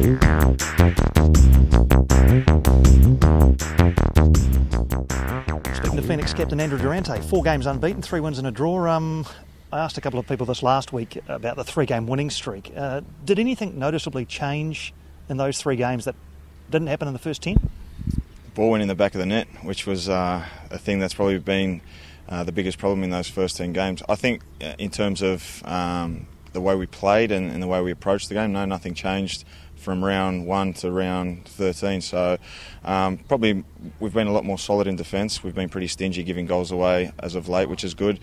Speaking to Phoenix captain Andrew Durante, 4 games unbeaten, 3 wins and a draw. I asked a couple of people this last week about the 3-game winning streak. Did anything noticeably change in those 3 games that didn't happen in the first 10? Ball went in the back of the net, which was a thing that's probably been the biggest problem in those first 10 games. I think in terms of the way we played and the way we approached the game, nothing changed from round 1 to round 13. So probably we've been a lot more solid in defence. We've been pretty stingy giving goals away as of late, which is good.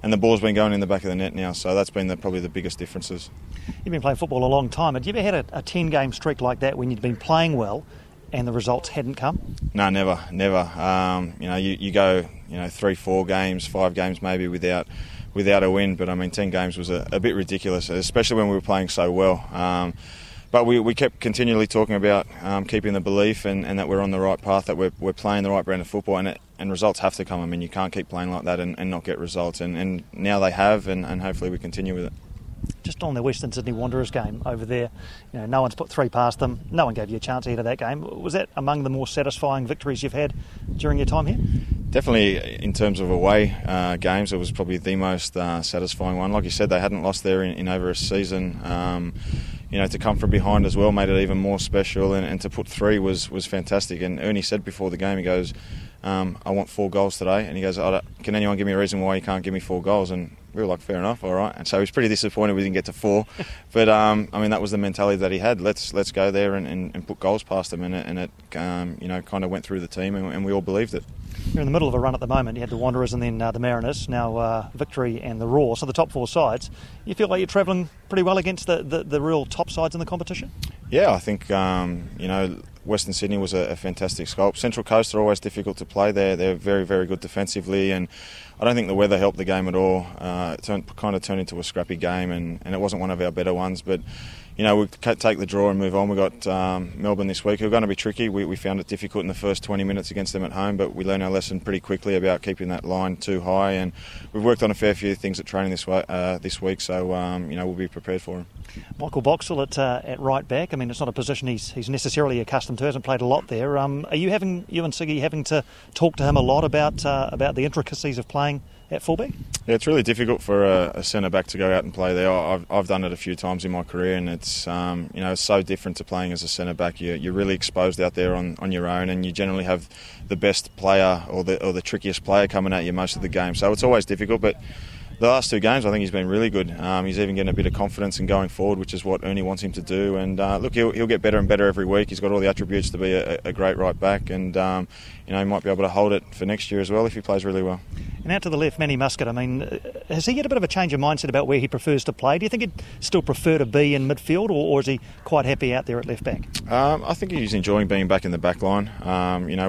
And the ball's been going in the back of the net now, so that's been probably the biggest differences. You've been playing football a long time. Have you ever had a 10-game streak like that when you'd been playing well and the results hadn't come? No, never. You go 3, 4 games, 5 games maybe without a win, but I mean 10 games was a bit ridiculous, especially when we were playing so well. But we kept continually talking about keeping the belief and that we're on the right path, that we're playing the right brand of football, and results have to come. I mean, you can't keep playing like that and not get results, and now they have, and hopefully we continue with it. Just on the Western Sydney Wanderers game over there, no one's put 3 past them. No one gave you a chance ahead of that game. Was that among the more satisfying victories you've had during your time here? Definitely, in terms of away games, it was probably the most satisfying one. Like you said, they hadn't lost there in over a season. To come from behind as well made it even more special, and to put 3 was fantastic. And Ernie said before the game, he goes, I want 4 goals today, and he goes, can anyone give me a reason why you can't give me 4 goals? And we were like, fair enough, all right. And so he was pretty disappointed we didn't get to 4, but that was the mentality that he had. Let's go there and put goals past them, and it kind of went through the team, and we all believed it. You're in the middle of a run at the moment. You had the Wanderers and then the Mariners, now Victory and the Raw, so the top 4 sides. You feel like you're travelling pretty well against the real top sides in the competition? Yeah, I think Western Sydney was a fantastic sculpt. Central Coast are always difficult to play. They're very, very good defensively, and I don't think the weather helped the game at all. It kind of turned into a scrappy game, and it wasn't one of our better ones. But we take the draw and move on. We got Melbourne this week, who are going to be tricky. We found it difficult in the first 20 minutes against them at home, but we learned our lesson pretty quickly about keeping that line too high. And we've worked on a fair few things at training this week, so we'll be prepared for him. Michael Boxall at right back. I mean, it's not a position he's necessarily accustomed to. Hasn't played a lot there. Are you and Siggy having to talk to him a lot about the intricacies of playing at fullback? Yeah, it's really difficult for a centre back to go out and play there. I've done it a few times in my career, and it's it's so different to playing as a centre back. You're really exposed out there on your own, and you generally have the best player or the trickiest player coming at you most of the game. So it's always difficult, but the last 2 games, I think he's been really good. He's even getting a bit of confidence in going forward, which is what Ernie wants him to do. And look, he'll get better and better every week. He's got all the attributes to be a great right back, and he might be able to hold it for next year as well if he plays really well. And out to the left, Manny Muscat. I mean, has he had a bit of a change of mindset about where he prefers to play? Do you think he'd still prefer to be in midfield, or is he quite happy out there at left back? I think he's enjoying being back in the back line.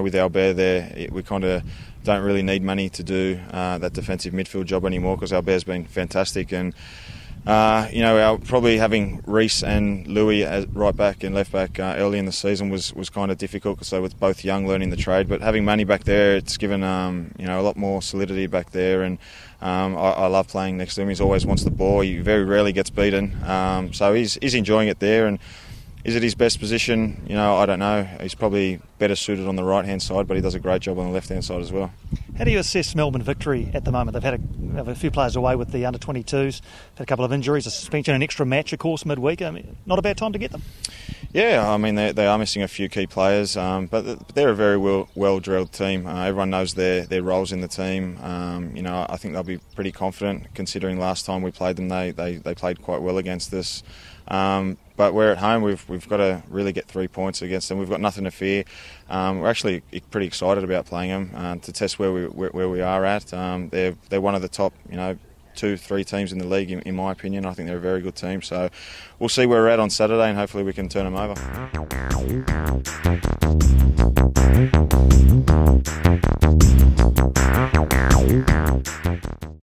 With Albert there, we kind of don't really need Manny to do that defensive midfield job anymore, because Albert's been fantastic, and probably having Reece and Louis as right back and left back early in the season was kind of difficult, because they were both young, learning the trade. But having Manny back there, it's given a lot more solidity back there, and I love playing next to him. He always wants the ball. He very rarely gets beaten, so he's enjoying it there. And is it his best position? I don't know. He's probably better suited on the right-hand side, but he does a great job on the left-hand side as well. How do you assess Melbourne Victory at the moment? They've had a few players away with the under-22s, had a couple of injuries, a suspension, an extra match, of course, midweek. I mean, not a bad time to get them. Yeah, I mean, they are missing a few key players, but they're a very well-drilled team. Everyone knows their roles in the team. I think they'll be pretty confident, considering last time we played them, they played quite well against us. But we're at home. We've got to really get 3 points against them. We've got nothing to fear. We're actually pretty excited about playing them to test where we are at. They're one of the top 2-3 teams in the league, in my opinion. I think they're a very good team. So we'll see where we're at on Saturday, and hopefully we can turn them over.